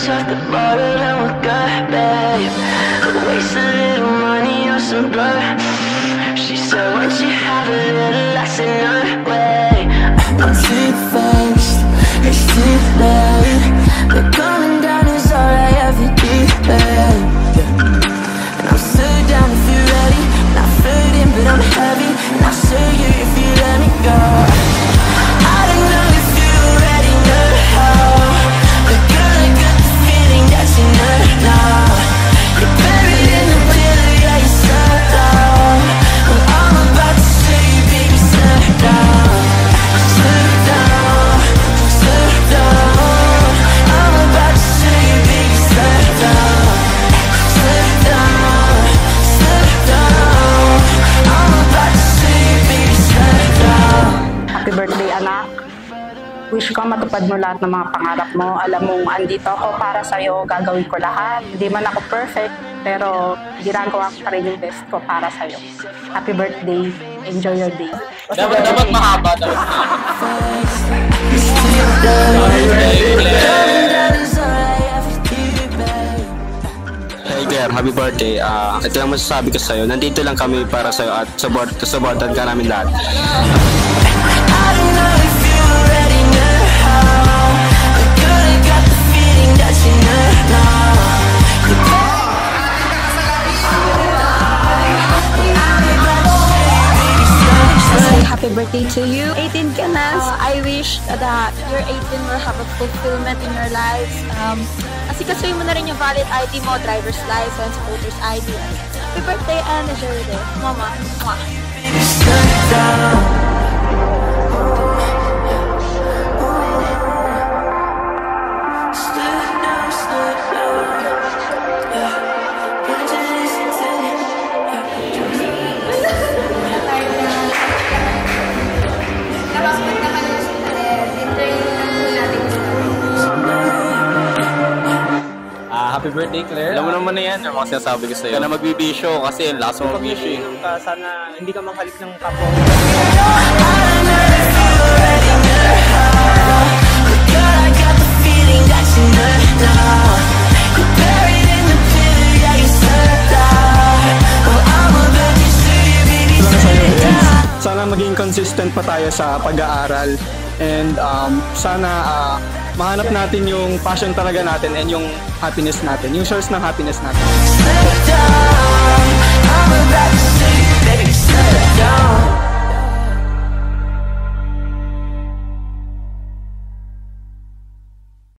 shots off the bottle and we're good, babe. Waste a little money on some blood. She said, won't you have a little? I said, no way. I'm too faced, it's too late. But coming down is all I ever do, babe. And I'm so down if you're ready. Not floating, but I'm heavy. And I'll show you if you let me go. I don't know if you already know how, but girl, I got the feeling that you know now. You're buried in the pillow, yeah, you're so down. Well, I'm about to show you, baby, slow down. Slow down, slow down. I'm about to show you, baby, slow down. Slow down, slow down. I'm about to show you, baby, slow down. Happy birthday, anak. Wish ko matupad mo lahat ng mga pangarap mo. Alam mong andito ako para sa'yo, gagawin ko lahat. Hindi man ako perfect, pero ginagawa ko pa rin yung best ko para sa'yo. Happy birthday. Enjoy your day. Dapat mahaba daw. Hey Claire, happy birthday. Ito lang masasabi ko sa'yo. Nandito lang kami para sa'yo at supportan ka namin lahat. Happy birthday to you. 18 ka na. I wish that your 18 will have a fulfillment in your lives. Asikasuhin mo na rin yung valid ID mo, driver's license, voter's ID. Happy birthday and enjoy your day. Mama. Mwah. Happy birthday, Claire. Alam mo naman na yan, yung mga sinasabi ko sa'yo. Ka na magbibisyo kasi yung last mo magbibisyo. Sana hindi ka maghalik ng kapwa. Sana maging consistent pa tayo sa pag-aaral and sana mahanap natin yung passion talaga natin and yung happiness natin, yung source ng happiness natin.